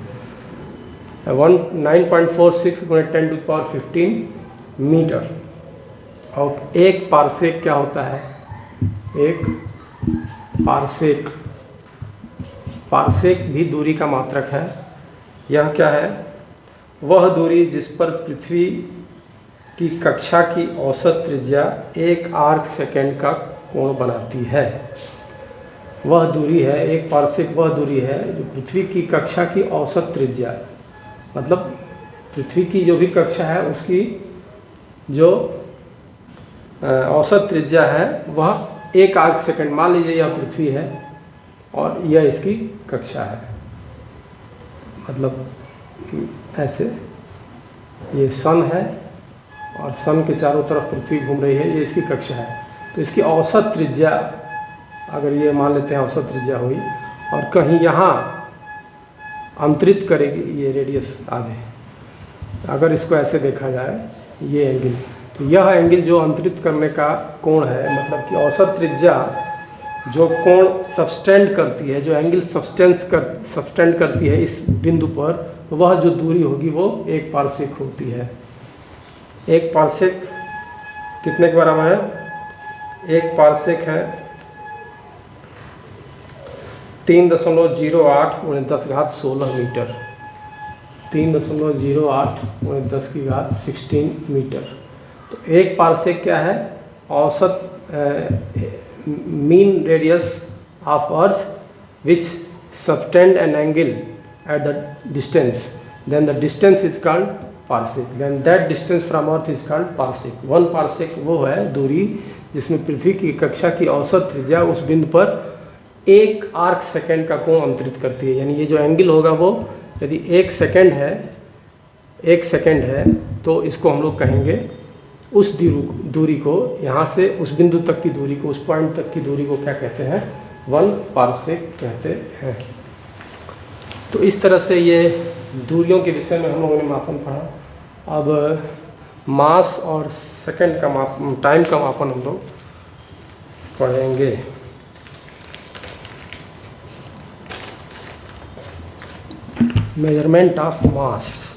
9.46 गुणे 10⁻15 मीटर। और एक पारसेक क्या होता है? एक पारसेक भी दूरी का मात्रक है। यह क्या है? वह दूरी जिस पर पृथ्वी की कक्षा की औसत त्रिज्या 1 आर्क सेकेंड का कोण बनाती है, वह दूरी है। एक पारसेक वह दूरी है जो पृथ्वी की कक्षा की औसत त्रिज्या, मतलब पृथ्वी की जो भी कक्षा है उसकी जो औसत त्रिज्या है वह 1 आर्क सेकेंड। मान लीजिए यह पृथ्वी है और यह इसकी कक्षा है, मतलब ऐसे ये सन है और सन के चारों तरफ पृथ्वी घूम रही है, ये इसकी कक्षा है। तो इसकी औसत त्रिज्या, अगर ये मान लेते हैं औसत त्रिज्या हुई, और कहीं यहाँ अंतरित करेगी ये रेडियस आगे, अगर इसको ऐसे देखा जाए ये एंगल, तो यह एंगल जो अंतरित करने का कोण है, मतलब कि औसत त्रिज्या जो कोण सबटेंड करती है, जो एंगल सबटेंड करती है इस बिंदु पर, तो वह जो दूरी होगी वो 1 पारसेक होती है। 1 पारसेक कितने के बराबर है? 1 पारसेक है 3.08 गुणे 10 घात 16 मीटर। 3.08 गुणे 10 की घात 16 मीटर। तो 1 पारसेक क्या है? औसत mean radius of earth which subtend an angle at the distance, then the distance is called parsec, then that distance from earth is called parsec। 1 parsec वो है दूरी जिसमें पृथ्वी की कक्षा की औसत त्रिज्या उस बिंदु पर 1 आर्क सेकेंड का कोण अंतरित करती है। यानी ये जो एंगल होगा वो यदि 1 सेकेंड है तो इसको हम लोग कहेंगे, उस दूरी को, यहाँ से उस बिंदु तक की दूरी को, उस पॉइंट तक की दूरी को क्या कहते हैं? 1 पारसेक कहते हैं। तो इस तरह से ये दूरियों के विषय में हम लोगों ने मापन पढ़ा। अब मास और सेकंड का टाइम का मापन हम लोग पढ़ेंगे। Measurement of mass.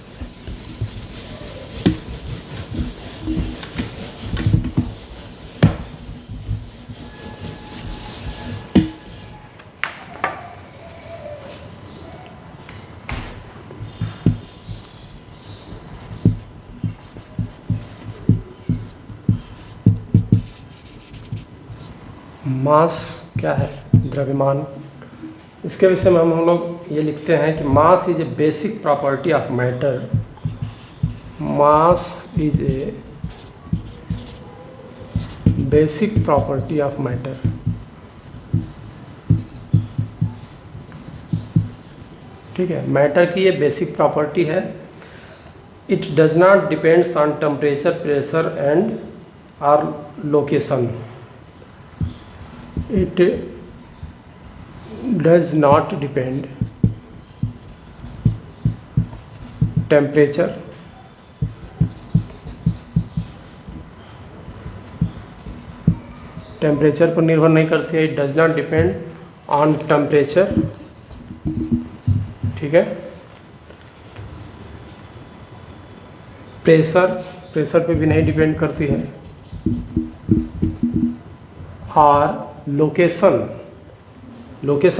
मास क्या है? द्रव्यमान। इसके विषय में हम लोग ये लिखते हैं कि mass is a basic property of matter. Mass is a basic property of matter. ठीक है, मैटर की ये बेसिक प्रॉपर्टी है। It does not depends on temperature, pressure and और location. It does not depend temperature, temperature पर निर्भर नहीं करती है। It does not depend on temperature, ठीक है। प्रेशर पे भी नहीं डिपेंड करती है। और लोकेशन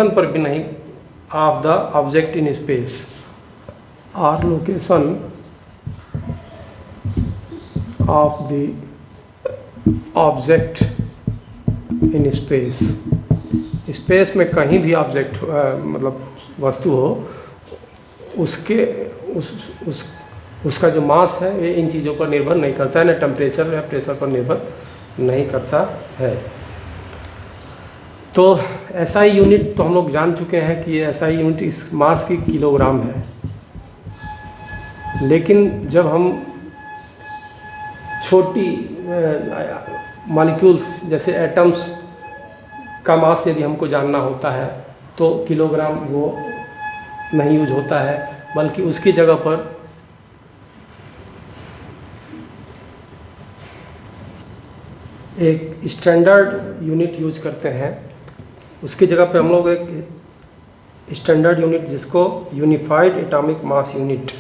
पर भी नहीं, of the object in space, और location of the object in space में कहीं भी ऑब्जेक्ट मतलब वस्तु हो, उसका जो मास है ये इन चीज़ों पर निर्भर नहीं करता है, ना टेम्परेचर या प्रेशर पर निर्भर नहीं करता है। तो SI यूनिट तो हम लोग जान चुके हैं कि ये SI यूनिट इस मास की किलोग्राम है। लेकिन जब हम छोटी मॉलिक्यूल्स जैसे एटम्स का मास यदि हमको जानना होता है तो किलोग्राम वो नहीं यूज होता है, बल्कि उसकी जगह पर एक स्टैंडर्ड यूनिट यूज करते हैं। उसकी जगह पे हम लोग एक स्टैंडर्ड यूनिट जिसको unified atomic mass unit,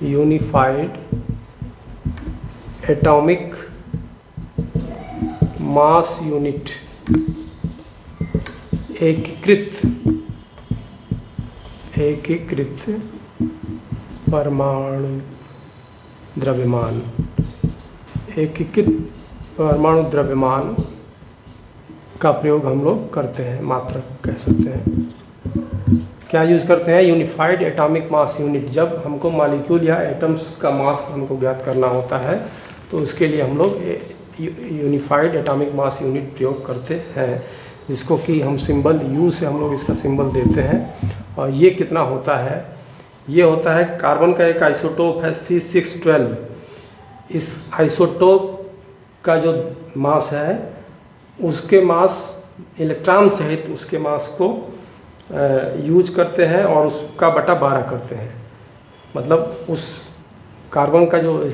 unified atomic mass unit, एकीकृत परमाणु द्रव्यमान, एकीकृत परमाणु द्रव्यमान का प्रयोग हम लोग करते हैं, मात्रक कह सकते हैं। क्या यूज़ करते हैं? Unified atomic mass unit. जब हमको मॉलिक्यूल या एटम्स का मास हमको ज्ञात करना होता है तो उसके लिए हम लोग यूनिफाइड एटॉमिक मास यूनिट प्रयोग करते हैं, जिसको कि हम सिंबल U से हम लोग इसका सिंबल देते हैं। और ये कितना होता है? ये होता है कार्बन का एक आइसोटोप है C612। इस आइसोटोप का जो मास है उसके मास इलेक्ट्रॉन सहित उसके मास को यूज करते हैं और उसका बटा 12 करते हैं। मतलब उस कार्बन का जो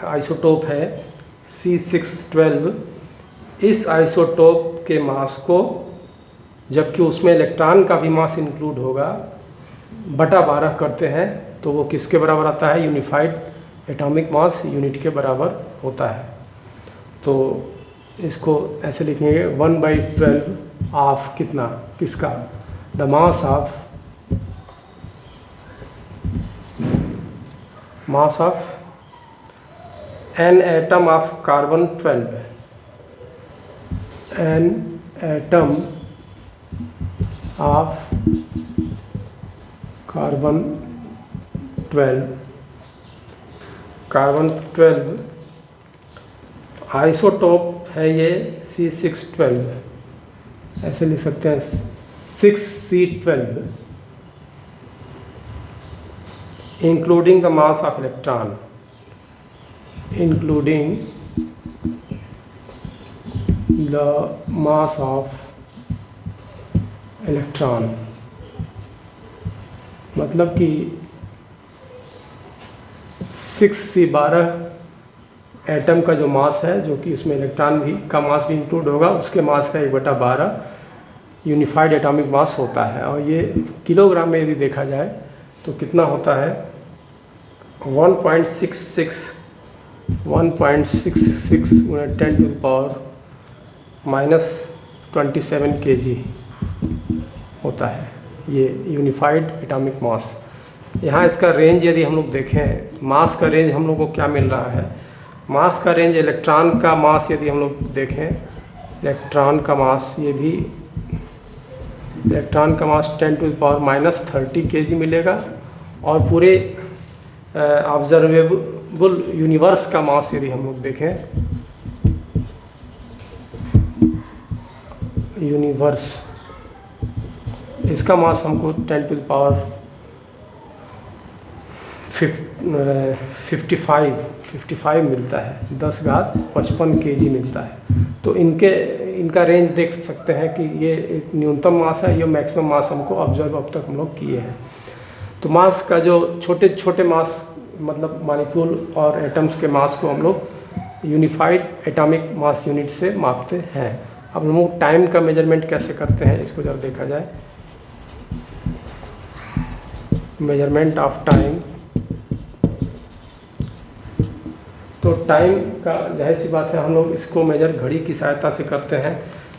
आइसोटोप है C612, इस आइसोटोप के मास को, जबकि उसमें इलेक्ट्रॉन का भी मास इंक्लूड होगा, बटा 12 करते हैं तो वो किसके बराबर आता है? यूनिफाइड एटॉमिक मास यूनिट के बराबर होता है। तो इसको ऐसे लिखेंगे 1/12 ऑफ कितना, किसका? The mass of an atom of carbon 12, an atom of carbon 12 isotope है ये C612, ऐसे लिख सकते हैं 6C12, including the mass of electron, including the mass of electron. मतलब कि 6C12 एटम का जो मास है, जो कि उसमें इलेक्ट्रॉन भी का मास भी इंक्लूड होगा, उसके मास का 1/12 यूनिफाइड एटॉमिक मास होता है। और ये किलोग्राम में यदि देखा जाए तो कितना होता है? 1.66 10⁻⁻27 kg होता है ये यूनिफाइड एटॉमिक मास। यहाँ इसका रेंज यदि हम लोग देखें, मास का रेंज हम लोग को क्या मिल रहा है? मास का रेंज, इलेक्ट्रॉन का मास यदि हम लोग देखें, इलेक्ट्रॉन का मास, ये भी इलेक्ट्रॉन का मास 10⁻⁻30 kg मिलेगा। और पूरे ऑब्जर्वेबल यूनिवर्स का मास यदि हम लोग देखें, यूनिवर्स, इसका मास हमको 10⁻55 मिलता है, 10⁻55 kg मिलता है। तो इनका रेंज देख सकते हैं कि ये न्यूनतम मास है, ये मैक्सिमम मास हमको ऑब्जर्व अब तक हम लोग किए हैं। तो मास का जो छोटे छोटे मास, मतलब मॉलिक्यूल और एटम्स के मास को हम लोग यूनिफाइड एटॉमिक मास यूनिट से मापते हैं। अब हम लोग टाइम का मेजरमेंट कैसे करते हैं, इसको जब देखा जाए। Measurement of time. तो टाइम का जाहिर सी बात है हम लोग इसको मेजर घड़ी की सहायता से करते हैं।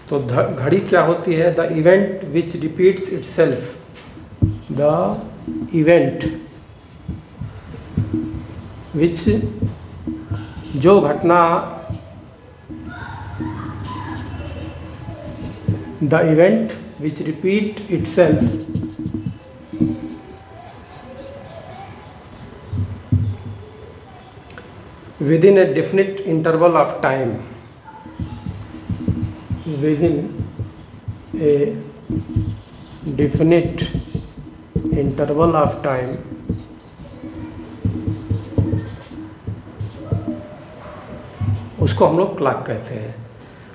तो घड़ी क्या होती है? The event which repeats itself, the event which, जो घटना, the event which repeat itself within a definite interval of time, within a definite interval of time, उसको हम लोग क्लॉक कहते हैं।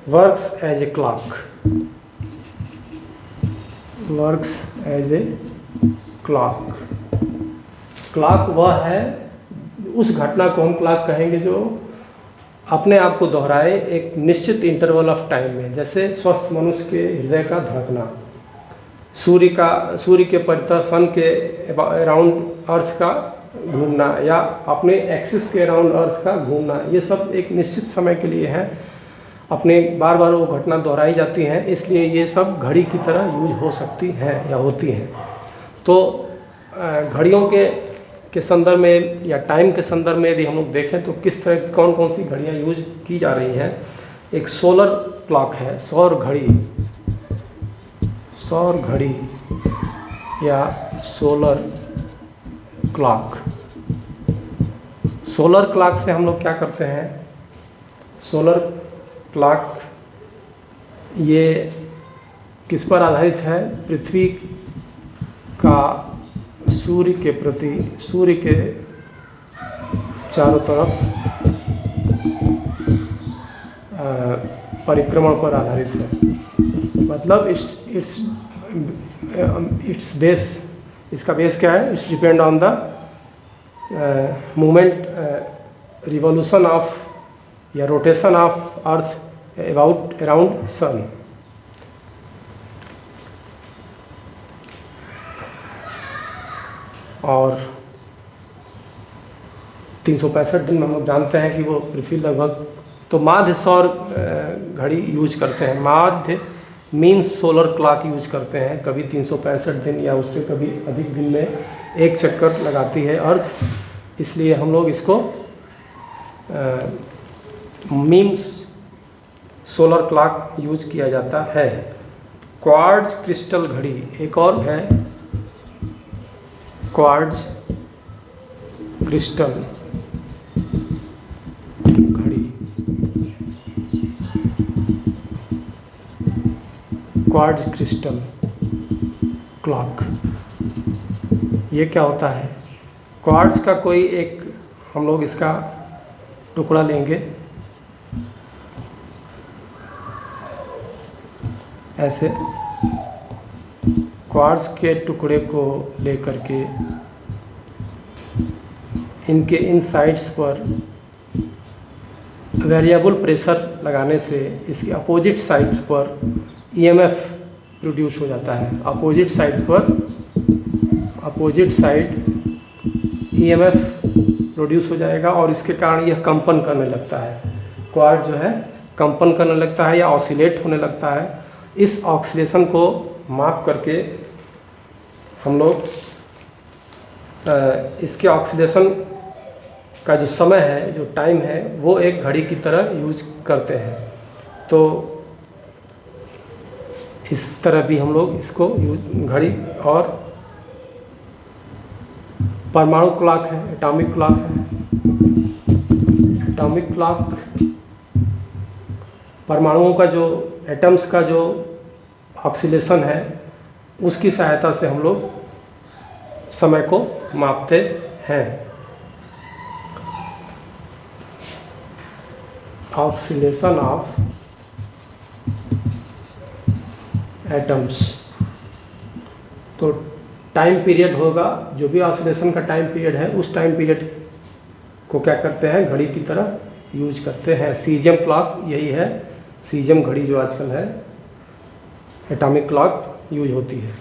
Works as a clock, works as a clock. Clock वह है, उस घटना को हम क्लॉक कहेंगे जो अपने आप को दोहराए एक निश्चित इंटरवल ऑफ टाइम में। जैसे स्वस्थ मनुष्य के हृदय का धड़कना, सूर्य के परितः सन के अराउंड अर्थ का घूमना, या अपने एक्सिस के अराउंड अर्थ का घूमना, ये सब एक निश्चित समय के लिए है। अपने बार बार वो घटना दोहराई जाती हैं, इसलिए ये सब घड़ी की तरह यूज हो सकती हैं या होती हैं। तो घड़ियों के संदर्भ में या टाइम के संदर्भ में यदि हम लोग देखें तो किस तरह कौन कौन सी घड़ियाँ यूज की जा रही हैं। एक सोलर क्लॉक है, सौर घड़ी, सौर घड़ी या सोलर क्लॉक। सोलर क्लॉक से हम लोग क्या करते हैं? सोलर क्लॉक ये किस पर आधारित है? पृथ्वी का सूर्य के प्रति, सूर्य के चारों तरफ परिक्रमण पर आधारित है। मतलब इट्स बेस, इसका बेस क्या है? It's depend on the movement, revolution of या rotation of earth around sun. और 365 दिन में हम लोग जानते हैं कि वो पृथ्वी लगभग, तो माध्य सौर घड़ी यूज करते हैं, माध्य मीन्स सोलर क्लॉक यूज करते हैं। कभी 365 दिन या उससे कभी अधिक दिन में एक चक्कर लगाती है अर्थ, इसलिए हम लोग इसको मीन्स सोलर क्लॉक यूज किया जाता है। क्वार्ट्ज क्रिस्टल घड़ी एक और है, क्वार्ट्ज क्रिस्टल घड़ी, क्वार्ट्ज क्रिस्टल क्लॉक। ये क्या होता है? क्वार्ट्ज का कोई एक, हम लोग इसका टुकड़ा लेंगे ऐसे, क्वार्ट्ज के टुकड़े को लेकर के इनके इन साइड्स पर वेरिएबल प्रेशर लगाने से इसके अपोजिट साइड्स पर ईएमएफ प्रोड्यूस हो जाता है। अपोजिट साइड पर, अपोजिट साइड ईएमएफ प्रोड्यूस हो जाएगा और इसके कारण यह कंपन करने लगता है। क्वार्ट्ज जो है कंपन करने लगता है या ऑसिलेट होने लगता है। इस ऑक्सीलेशन को माप करके हम लोग इसके ऑक्सीलेशन का जो समय है, जो टाइम है, वो एक घड़ी की तरह यूज करते हैं। तो इस तरह भी हम लोग इसको यूज, घड़ी और परमाणु क्लॉक है, एटॉमिक क्लॉक है। एटॉमिक क्लॉक परमाणुओं का जो, एटम्स का जो ऑक्सीलेशन है उसकी सहायता से हम लोग समय को मापते हैं। ऑक्सीलेशन ऑफ एटम्स, तो टाइम पीरियड होगा, जो भी ऑक्सीलेशन का टाइम पीरियड है उस टाइम पीरियड को क्या करते हैं? घड़ी की तरह यूज करते हैं। सीजियम क्लॉक यही है, सीजियम घड़ी जो आजकल है, एटॉमिक क्लॉक यूज होती है।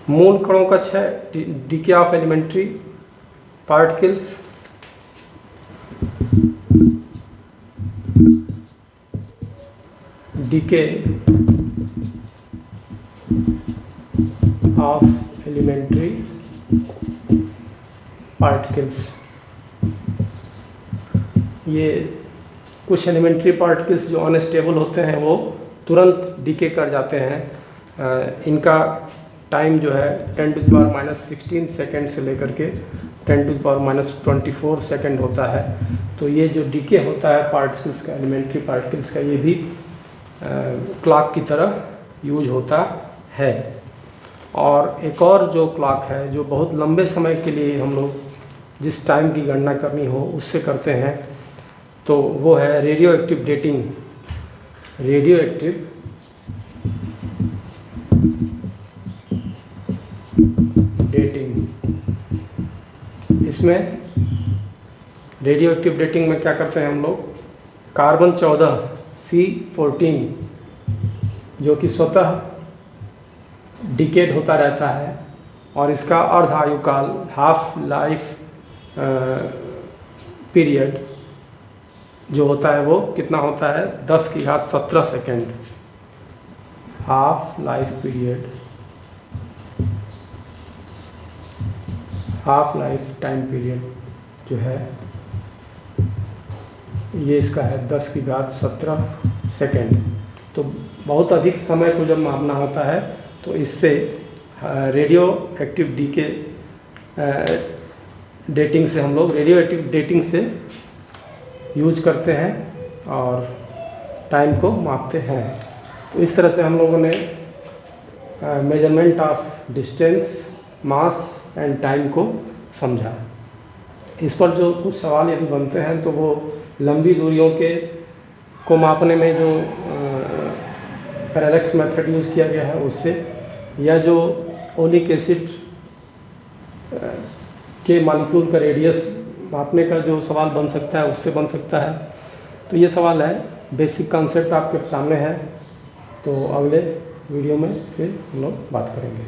मूल कणों का क्षय, decay of elementary particles, decay of elementary particles. ये कुछ एलिमेंट्री पार्टिकल्स जो अनस्टेबल होते हैं वो तुरंत डीके कर जाते हैं। इनका टाइम जो है 10⁻16 सेकेंड से लेकर के 10⁻24 सेकेंड होता है। तो ये जो डीके होता है पार्टिकल्स का, एलिमेंट्री पार्टिकल्स का, ये भी क्लॉक की तरह यूज होता है। और एक और जो क्लॉक है जो बहुत लंबे समय के लिए हम लोग जिस टाइम की गणना करनी हो उससे करते हैं, तो वो है radio active dating. Radio active dating, इसमें रेडियो एक्टिव डेटिंग में क्या करते हैं हम लोग, कार्बन 14 C14 जो कि स्वतः डिकेड होता रहता है और इसका अर्ध आयुकाल, हाफ लाइफ पीरियड जो होता है वो कितना होता है, 10⁻17 second. Half life period, half life time period जो है ये इसका है 10⁻17 सेकेंड। तो बहुत अधिक समय को जब मापना होता है तो इससे रेडियो एक्टिव डीके डेटिंग से हम लोग रेडियो एक्टिव डेटिंग से यूज करते हैं और टाइम को मापते हैं। तो इस तरह से हम लोगों ने measurement of distance, mass and time को समझा। इस पर जो कुछ सवाल यदि बनते हैं तो वो लंबी दूरियों के को मापने में जो पैरेलैक्स मेथड यूज़ किया गया है उससे, या जो ओलिक एसिड के मॉलिक्यूल का रेडियस मापने का जो सवाल बन सकता है उससे बन सकता है। तो ये सवाल है, बेसिक कॉन्सेप्ट आपके सामने है। तो अगले वीडियो में फिर हम लोग बात करेंगे।